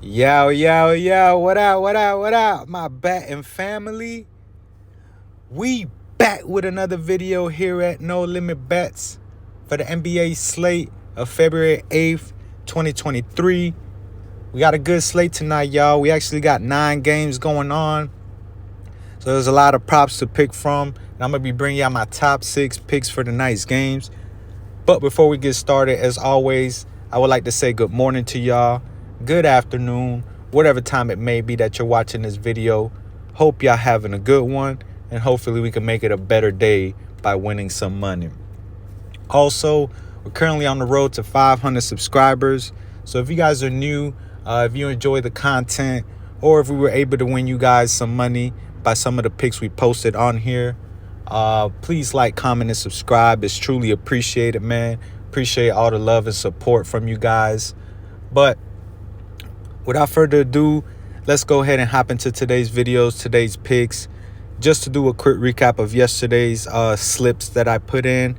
Yo, yo, yo, what up, what up, what up, my batting family? We back with another video here at No Limit Bets for the NBA slate of February 8th, 2023. We got a good slate tonight, y'all. We actually got 9 games going on. So there's a lot of props to pick from. And I'm going to be bringing y'all my top 6 picks for tonight's games. But before we get started, as always, I would like to say good morning to y'all. Good afternoon, whatever time it may be that you're watching this video. Hope y'all having a good one, and hopefully we can make it a better day by winning some money. Also, we're currently on the road to 500 subscribers. So if you guys are new, if you enjoy the content, or if we were able to win you guys some money by some of the picks we posted on here, please like, comment, and subscribe. It's truly appreciated, man. Appreciate all the love and support from you guys. But without further ado, let's go ahead and hop into today's videos, today's picks. Just to do a quick recap of yesterday's slips that I put in.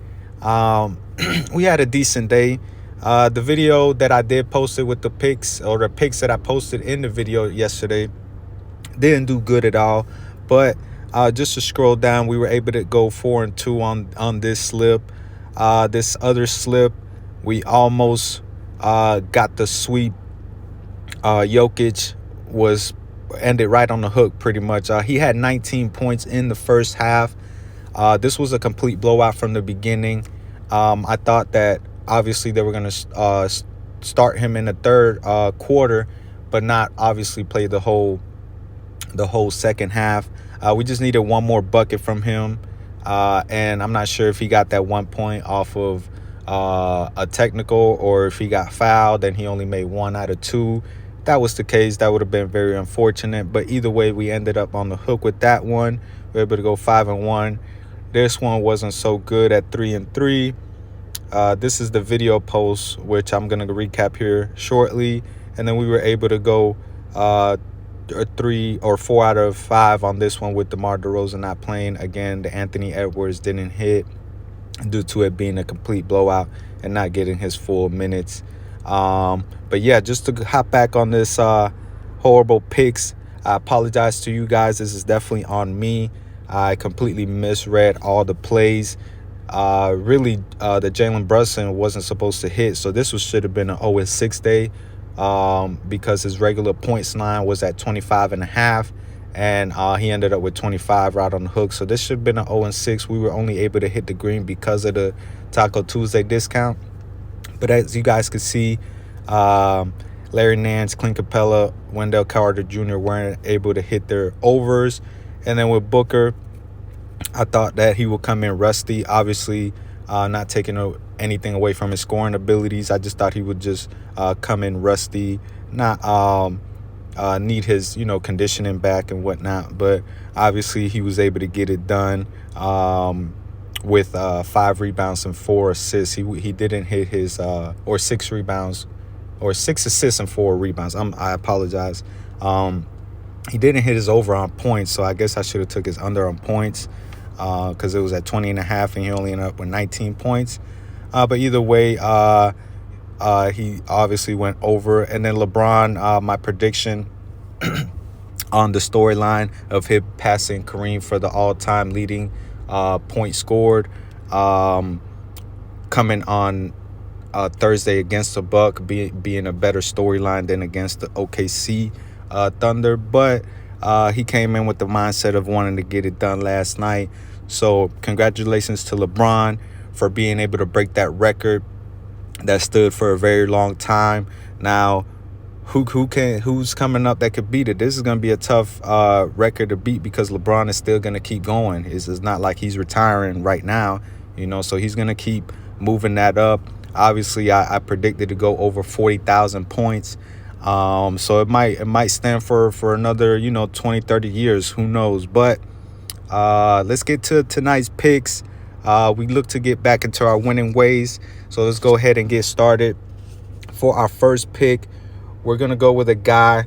We had a decent day. The video that I did post it with the picks, or the picks that I posted in the video yesterday, didn't do good at all. But just to scroll down, we were able to go 4-2 on this slip. This other slip, we almost got the sweep. Jokic ended right on the hook pretty much. He had 19 points in the first half. This was a complete blowout from the beginning. I thought that obviously they were going to start him in the third quarter, but not obviously play the whole second half. We just needed one more bucket from him, and I'm not sure if he got that 1 point off of a technical, or if he got fouled and he only made 1 out of 2. If that was the case, that would have been very unfortunate. But either way, we ended up on the hook with that one. We were able to go 5-1. This one wasn't so good at 3-3. This is the video post, which I'm going to recap here shortly. And then we were able to go 3 or 4 out of 5 on this one with DeMar DeRozan not playing. Again, the Anthony Edwards didn't hit due to it being a complete blowout and not getting his full minutes. But yeah, just to hop back on this horrible picks, I apologize to you guys. This is definitely on me. I completely misread all the plays. Really, the Jalen Brunson wasn't supposed to hit, so this should have been an 0-6 day, because his regular points line was at 25.5, and he ended up with 25 right on the hook. So this should have been an 0-6. We were only able to hit the green because of the Taco Tuesday discount. But as you guys can see, Larry Nance, Clint Capella, Wendell Carter Jr. weren't able to hit their overs. And then with Booker, I thought that he would come in rusty. Obviously, not taking anything away from his scoring abilities. I just thought he would just come in rusty, not need his conditioning back and whatnot. But obviously, he was able to get it done. With 5 rebounds and 4 assists. He didn't hit his or 6 rebounds, or 6 assists and 4 rebounds. I apologize. He didn't hit his over on points, so I guess I should have took his under on points, because it was at 20.5 and he only ended up with 19 points. But either way, he obviously went over. And then LeBron, my prediction on the storyline of him passing Kareem for the all-time leading point scored, coming on Thursday against the Buck, being a better storyline than against the OKC Thunder. But he came in with the mindset of wanting to get it done last night. So congratulations to LeBron for being able to break that record that stood for a very long time. Now, who's coming up that could beat it? This is going to be a tough record to beat, because LeBron is still going to keep going. It's not like he's retiring right now, so he's going to keep moving that up. Obviously, I predicted to go over 40,000 points. So it might stand for another 20, 30 years, who knows. But let's get to tonight's picks. We look to get back into our winning ways, so let's go ahead and get started. For our first pick, we're going to go with a guy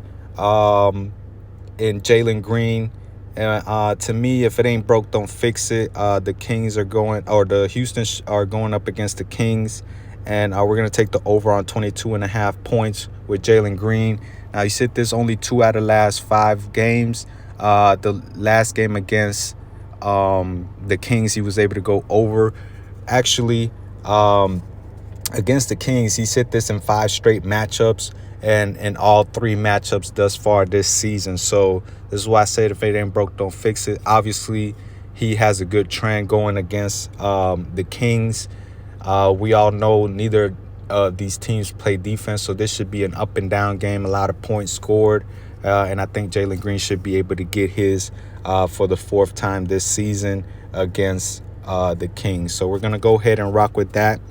in Jalen Green. To me, if it ain't broke, don't fix it. The Kings are going, or the Houston are going up against the Kings. And we're going to take the over on 22.5 points with Jalen Green. Now, he hit this only 2 out of the last 5 games. The last game against the Kings, he was able to go over. Actually, against the Kings, he's hit this in 5 straight matchups, and in all 3 matchups thus far this season. So this is why I say if it ain't broke, don't fix it. Obviously, he has a good trend going against the Kings. We all know neither these teams play defense, so this should be an up and down game, a lot of points scored. And I think Jalen Green should be able to get his for the 4th time this season against the Kings. So we're going to go ahead and rock with that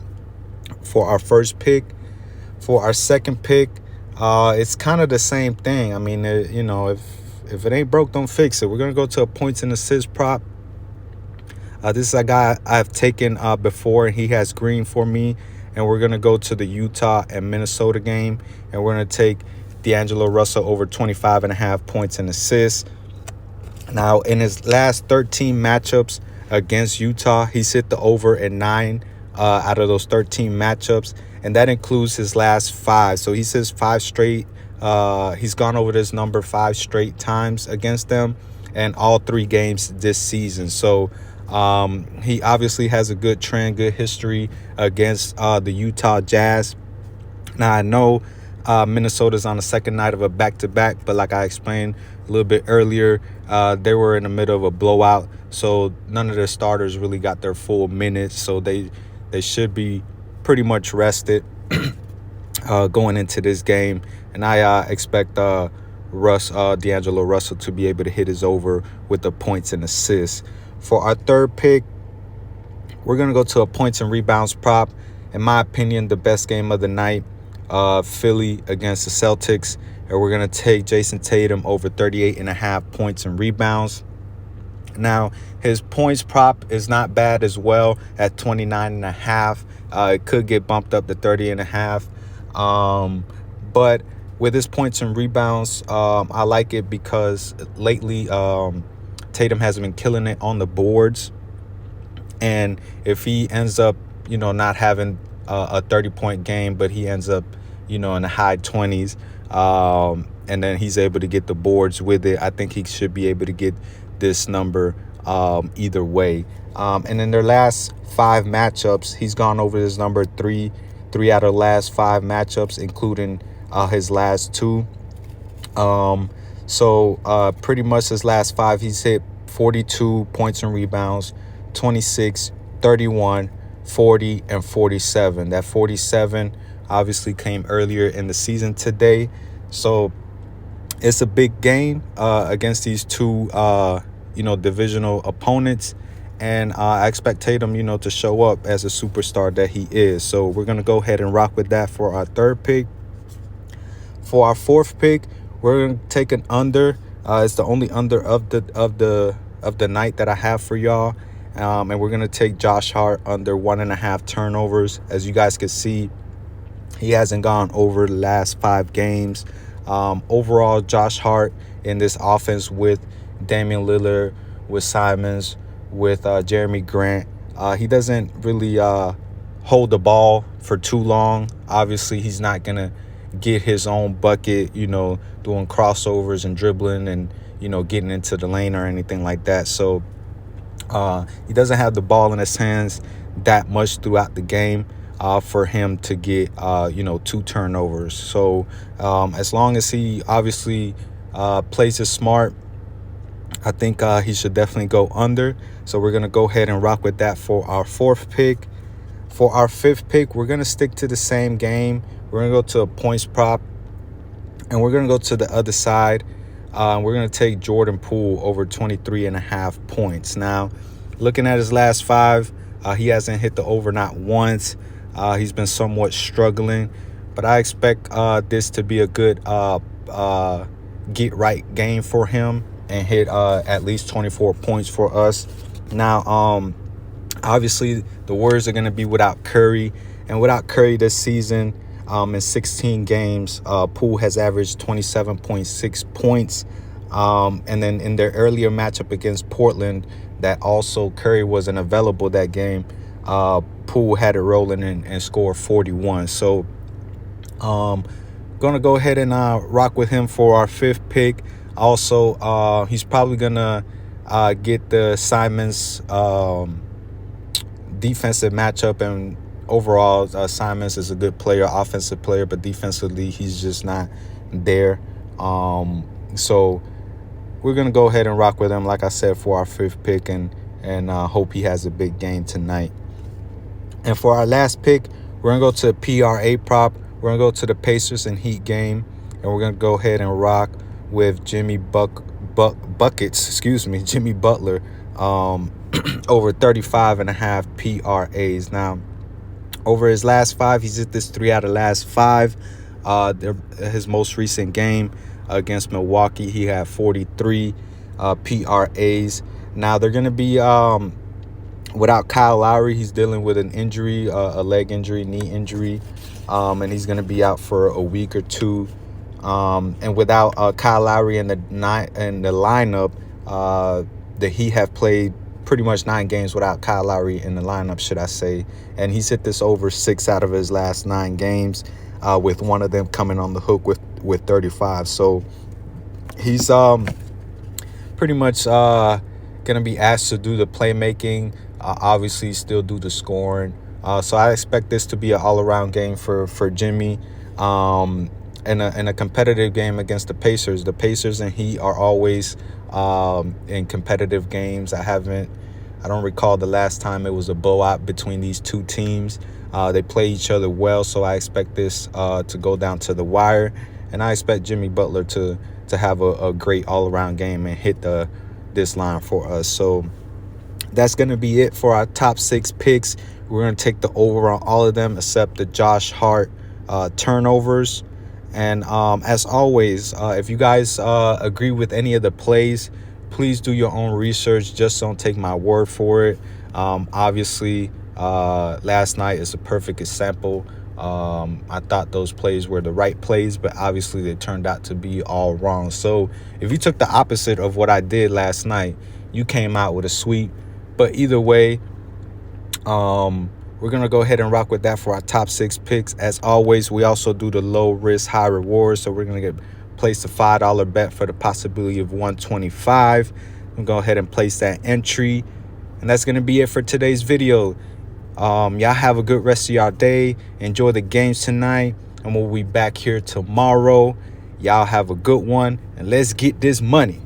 for our first pick. For our second pick, it's kind of the same thing. I mean, if it ain't broke, don't fix it. We're going to go to a points and assist prop. This is a guy I've taken before, and he has green for me. And we're going to go to the Utah and Minnesota game, and we're going to take D'Angelo Russell over 25.5 points and assists. Now, in his last 13 matchups against Utah, he's hit the over in 9 out of those 13 matchups, and that includes his last 5. So he says 5 straight. He's gone over this number 5 straight times against them, and all 3 games this season. So he obviously has a good trend, good history against the Utah Jazz. Now, I know Minnesota's on the second night of a back-to-back, but like I explained a little bit earlier, they were in the middle of a blowout, so none of their starters really got their full minutes, so they should be pretty much rested going into this game. And I expect D'Angelo Russell to be able to hit his over with the points and assists. For our third pick, we're going to go to a points and rebounds prop. In my opinion, the best game of the night, Philly against the Celtics. And we're going to take Jason Tatum over 38.5 points and rebounds. Now, his points prop is not bad as well at 29.5. It could get bumped up to 30.5. But with his points and rebounds, I like it because lately Tatum has been killing it on the boards. And if he ends up, not having a 30-point game, but he ends up, in the high 20s, and then he's able to get the boards with it, I think he should be able to get this number either way. And in their last 5 matchups, he's gone over this number 3 out of the last 5 matchups, including his last 2. So pretty much his last 5, he's hit 42 points and rebounds, 26, 31, 40, and 47. That 47 obviously came earlier in the season today. So it's a big game against these 2, divisional opponents. And I expect Tatum, to show up as a superstar that he is. So we're going to go ahead and rock with that for our third pick. For our fourth pick, we're going to take an under. It's the only under of the night that I have for y'all. And we're going to take Josh Hart under 1.5 turnovers. As you guys can see, he hasn't gone over the last 5 games. Overall, Josh Hart in this offense with Damian Lillard, with Simons, with Jeremy Grant, he doesn't really hold the ball for too long. Obviously, he's not going to get his own bucket, doing crossovers and dribbling and, getting into the lane or anything like that. So he doesn't have the ball in his hands that much throughout the game for him to get, 2 turnovers. So as long as he obviously plays it smart, I think he should definitely go under. So we're going to go ahead and rock with that for our fourth pick. For our fifth pick, we're going to stick to the same game. We're going to go to a points prop, and we're going to go to the other side. We're going to take Jordan Poole over 23.5 points. Now, looking at his last 5, he hasn't hit the over not once. He's been somewhat struggling, but I expect this to be a good get-right game for him and hit at least 24 points for us. Now, obviously, the Warriors are going to be without Curry, and without Curry this season, in 16 games, Poole has averaged 27.6 points. And then in their earlier matchup against Portland, that also Curry wasn't available that game, Poole had it rolling and scored 41. So Gonna go ahead and rock with him for our 5th pick. Also, he's probably gonna get the Simons defensive matchup, and overall, Simons is a good player, offensive player, but defensively, he's just not there. So we're gonna go ahead and rock with him, like I said, for our 5th pick, and hope he has a big game tonight. And for our last pick, we're gonna go to a PRA prop. We're gonna go to the Pacers and Heat game, and we're gonna go ahead and rock with Jimmy Butler, over 35.5 PRAs. Now, over his last 5, he's hit this 3 out of last 5. His most recent game against Milwaukee, he had 43 PRAs. Now they're gonna be without Kyle Lowry. He's dealing with an injury, a leg injury, knee injury, and he's going to be out for a week or 2. And without Kyle Lowry in the lineup, the Heat have played pretty much 9 games without Kyle Lowry in the lineup, should I say. And he's hit this over 6 out of his last 9 games, with one of them coming on the hook with 35. So he's pretty much going to be asked to do the playmaking, obviously still do the scoring. So I expect this to be an all-around game for Jimmy, in a competitive game against the Pacers. The Pacers and Heat are always in competitive games. I don't recall the last time it was a blowout between these two teams. They play each other well, so I expect this to go down to the wire, and I expect Jimmy Butler to have a great all-around game and hit this line for us. So that's going to be it for our top 6 picks. We're going to take the over on all of them except the Josh Hart turnovers. And as always, if you guys agree with any of the plays, please do your own research. Just don't take my word for it. Obviously, last night is a perfect example. I thought those plays were the right plays, but obviously they turned out to be all wrong. So if you took the opposite of what I did last night, you came out with a sweep. But either way, we're going to go ahead and rock with that for our top 6 picks. As always, we also do the low risk, high reward. So we're going to place a $5 bet for the possibility of 125. I'm going to go ahead and place that entry. And that's going to be it for today's video. Y'all have a good rest of y'all day. Enjoy the games tonight, and we'll be back here tomorrow. Y'all have a good one, and let's get this money.